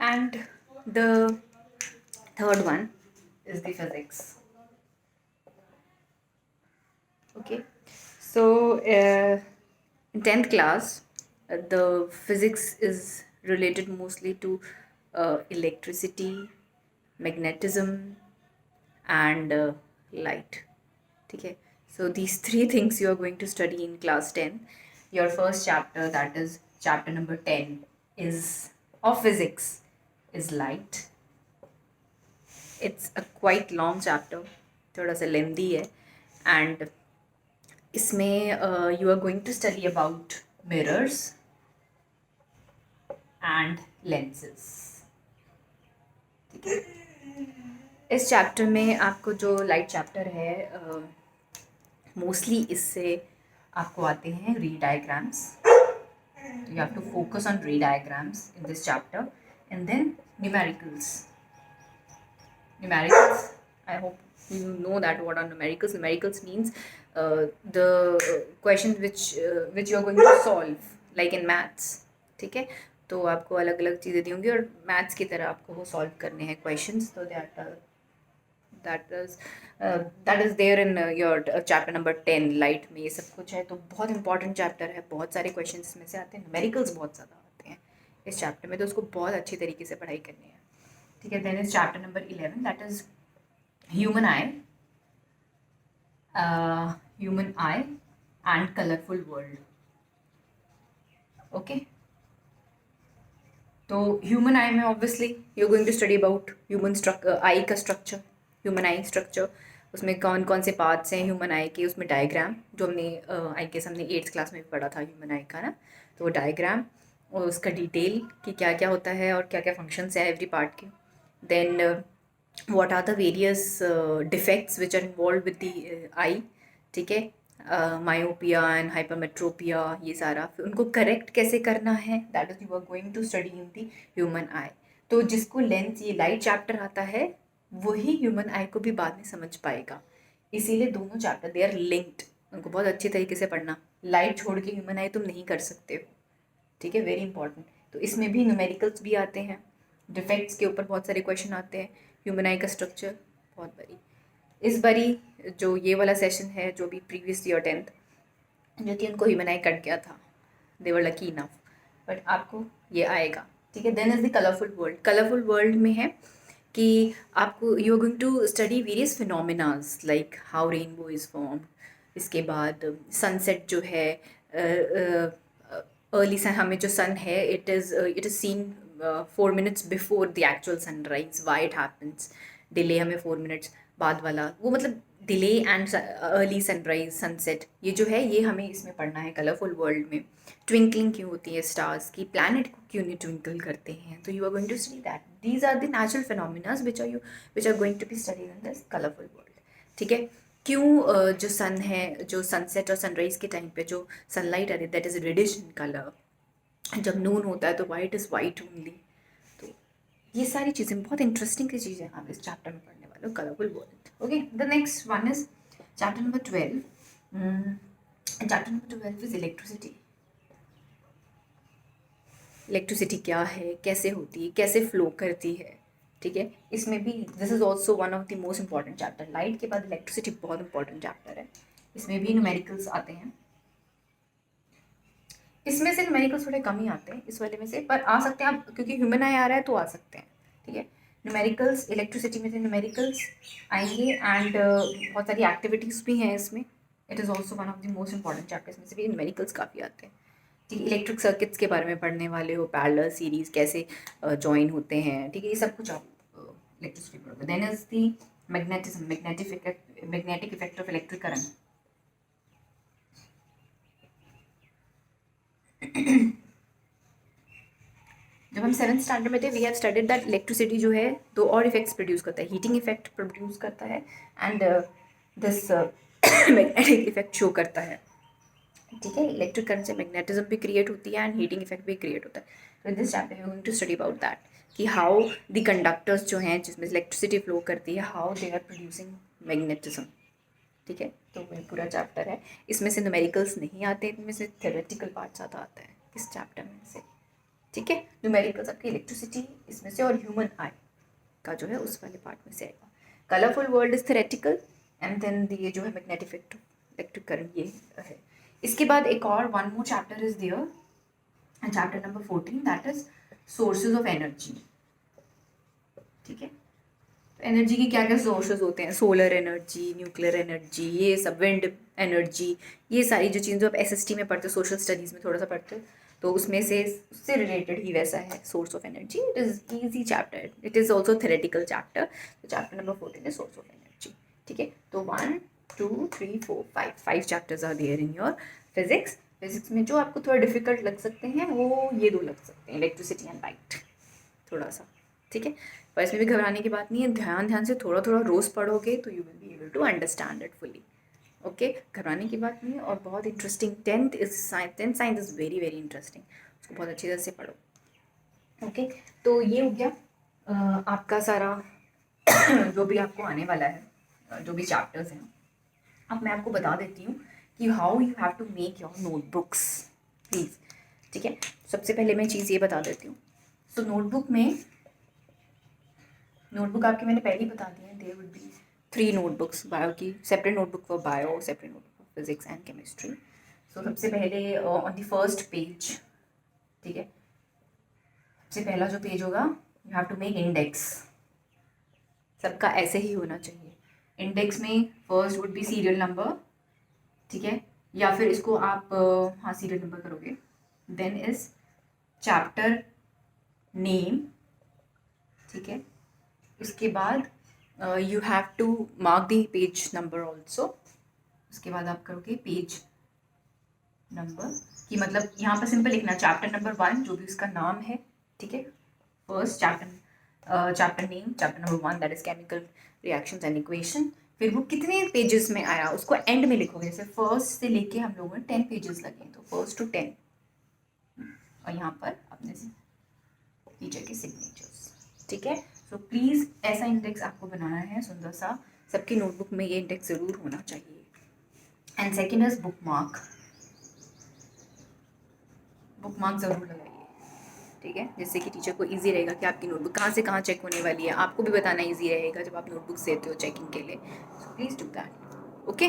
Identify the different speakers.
Speaker 1: and the third one is the physics. Okay, so in 10th class, the physics is related mostly to electricity, magnetism, and light. Okay, so these three things you are going to study in class 10. Your first chapter, that is chapter number 10, is of physics, is light. It's a quite long chapter, थोड़ा सा लेंदी है, and इसमें you are going to study about mirrors and lenses. ठीक है, इस chapter में आपको जो लाइट चैप्टर है मोस्टली इससे आपको आते हैं रे diagrams. You have to focus on ray diagrams in this chapter, and then numericals. I hope you know that what are numericals means the questions which you are going to solve like in maths. ठीक है, तो आपको अलग अलग चीज़ें दी होंगी और maths की तरह आपको वो सॉल्व करने हैं क्वेश्चंस. तो that is there in your chapter number 10 light में ये सब कुछ है. तो बहुत इंपॉर्टेंट चैप्टर है, बहुत सारे क्वेश्चन इसमें से आते हैं, न्यूमेरिकल्स बहुत ज़्यादा आते हैं इस चैप्टर में, तो उसको बहुत अच्छी तरीके से पढ़ाई करनी है. ठीक है, then is chapter number 11, that is human eye and colourful world. Okay, तो ह्यूमन आई में obviously you are going to study about human eye का स्ट्रक्चर, ह्यूमन आई स्ट्रक्चर. उसमें कौन कौन से पार्ट्स हैं ह्यूमन आई के, उसमें डायग्राम जो हमने आई गेस हमने 8th क्लास में भी पढ़ा था ह्यूमन आई का ना, तो वो डायग्राम और उसका डिटेल कि क्या क्या होता है और क्या क्या फंक्शंस है एवरी पार्ट के. Then what are the various defects which are involved with the eye. ठीक है, मायोपिया एंड हाइपरमेट्रोपिया, ये सारा फिर उनको करेक्ट कैसे करना है, that is you are going to study in the human eye. तो जिसको लेंस ये लाइट चैप्टर आता है वही ह्यूमन आई को भी बाद में समझ पाएगा, इसीलिए दोनों चैप्टर दे आर लिंक्ड. उनको बहुत अच्छी तरीके से पढ़ना, लाइट छोड़ के ह्यूमन आई तुम नहीं कर सकते हो. ठीक है, वेरी इंपॉर्टेंट. तो इसमें भी न्यूमेरिकल्स भी आते हैं, डिफेक्ट्स के ऊपर बहुत सारे क्वेश्चन आते हैं, ह्यूमन आई का स्ट्रक्चर बहुत बड़ी. इस बारी जो ये वाला सेशन है, जो भी प्रीवियस ईयर 10th जो थी उनको ह्यूमन आई कट गया था, they were lucky enough, but आपको ये आएगा. ठीक है, then is the colourful world. Colourful world में है कि आपको you are going to study various phenomenas like how rainbow is formed. इसके बाद सनसेट जो है, अर्ली सन, हमें जो सन है it is scene 4 minutes before the actual sunrise. Why it happens, delay हमें 4 minutes बाद वाला, वो मतलब delay and early sunrise sunset, ये जो है ये हमें इसमें पढ़ना है कलरफुल वर्ल्ड में. ट्विंकलिंग क्यों होती है स्टार्स की, प्लैनेट को क्यों नहीं ट्विंकल करते हैं, तो you are going to study that. These are the natural phenomenas which are going to be studied in this colourful world. ठीक है, क्यों जो सन है, जो सनसेट और सनराइज के टाइम पे जो सनलाइट आती है that is reddish in colour, जब नून होता है तो वाइट इज़ वाइट ओनली. तो ये सारी चीज़ें बहुत इंटरेस्टिंग सी चीज़ें हम इस चैप्टर में पढ़ने वाले हो, colourful world. Okay, the next one is chapter number 12. Chapter number 12 is electricity. Electricity क्या है, कैसे होती है, कैसे फ्लो करती है. ठीक है, इसमें भी this is also one of the most important chapter. Light के बाद इलेक्ट्रिसिटी बहुत इंपॉर्टेंट चैप्टर है. इसमें भी न्यूमेरिकल्स आते हैं. इसमें से न्यूमेरिकल्स थोड़े कम ही आते हैं इस वाले में से, पर आ सकते हैं आप, क्योंकि ह्यूमन आई आ रहा है तो आ सकते हैं. ठीक है, न्यूमेरिकल्स इलेक्ट्रिसिटी में से न्यूमेरिकल्स आएंगे एंड बहुत सारी एक्टिविटीज़ भी हैं इसमें. It is also one of the most important chapters में से भी न्यूमेरिकल्स काफ़ी आते हैं. ठीक है, इलेक्ट्रिक सर्किट्स के बारे में पढ़ने वाले हो, पैरेलल सीरीज कैसे जॉइन होते हैं. ठीक है, ये सब कुछ आप इलेक्ट्रिसिटी पढ़ोगे. Then is the magnetism, magnetic effect of electric current. जब हम 7th स्टैंडर्ड में थे we have studied that electricity जो है दो और इफेक्ट्स प्रोड्यूस करता है. हीटिंग इफेक्ट प्रोड्यूस करता है and this magnetic effect show करता है. ठीक है, इलेक्ट्रिक करंट से मैग्नेटिज्म भी क्रिएट होती है एंड हीटिंग इफेक्ट भी क्रिएट होता है. तो in this chapter we are going to study about that कि हाउ द कंडक्टर्स जो हैं जिसमें इलेक्ट्रिसिटी फ्लो करती है, how they are producing magnetism. ठीक है, तो वही पूरा चैप्टर है. इसमें से न्यूमेरिकल्स नहीं आते, इनमें से थ्योरेटिकल पार्ट ज़्यादा आता है इस चैप्टर में से. ठीक है। न्यूमेरिकल्स आपकी इलेक्ट्रिसिटी इसमें से और ह्यूमन आई का जो है उस वाले पार्ट में से आएगा। Colourful world is theoretical and then ये जो है मैग्नेटिक इलेक्ट्रिक करंट ये है। इसके बाद एक और one more chapter is there, chapter number 14, that is sources of energy. ठीक है, एनर्जी के क्या क्या सोर्सेज होते हैं, सोलर एनर्जी, न्यूक्लियर एनर्जी, ये सब, विंड एनर्जी, ये सारी जो चीज़ें आप एसएसटी में पढ़ते हो, सोशल स्टडीज़ में थोड़ा सा पढ़ते हो, तो उसमें से उससे रिलेटेड ही वैसा है source of energy. It is easy chapter, it is also theoretical chapter. तो chapter number 14 is source of energy. ठीक है, तो 1 2 3 4 5 chapters are there in your physics. Physics में जो आपको थोड़ा डिफिकल्ट लग सकते हैं वो ये दो लग सकते हैं, इलेक्ट्रिसिटी एंड लाइट, थोड़ा सा। ठीक है, पर इसमें भी घबराने की बात नहीं है, ध्यान से थोड़ा थोड़ा रोज़ पढ़ोगे तो you will be able to understand it fully. Okay, घबराने की बात नहीं है, और बहुत interesting, tenth science is very very interesting, उसको बहुत अच्छी तरह से पढ़ो। ओके, तो ये हो गया आपका सारा जो भी आपको आने वाला है, जो भी चैप्टर्स हैं। अब मैं आपको बता देती हूँ कि how you have to make your notebooks please. ठीक है, सबसे पहले मैं चीज़ ये बता देती हूँ। सो नोटबुक आपके मैंने पहले ही बता दिया है, there would be 3 notebooks bio की, separate notebook for bio, separate notebook for physics and chemistry. So सबसे पहले ऑन द फर्स्ट पेज, ठीक है, सबसे पहला जो पेज होगा, you have to make index. सबका ऐसे ही होना चाहिए। इंडेक्स में first would be serial number, ठीक है, या फिर इसको आप हाँ सीरियल नंबर करोगे। देन इज चैप्टर नेम, ठीक है, उसके बाद you have to mark the page number also. उसके बाद आप करोगे पेज नंबर कि मतलब यहाँ पर सिंपल लिखना चैप्टर नंबर 1 जो भी उसका नाम है, ठीक है, first chapter name, chapter number 1 that is chemical reactions and equation. फिर वो कितने पेजेस में आया उसको एंड में लिखोगे, जैसे फर्स्ट से लेके हम लोगों ने 10 पेजेस लगे, तो फर्स्ट टू 10, और यहाँ पर अपने टीचर के सिग्नेचर्स। ठीक है, सो प्लीज़ ऐसा इंडेक्स आपको बनाना है सुंदर सा, सबकी नोटबुक में ये इंडेक्स ज़रूर होना चाहिए। And second is book mark ज़रूर लगाइए, ठीक है, जिससे कि टीचर को इजी रहेगा कि आपकी नोटबुक कहाँ से कहाँ चेक होने वाली है, आपको भी बताना इजी रहेगा जब आप नोटबुक देते हो चेकिंग के लिए। So please do that. Okay,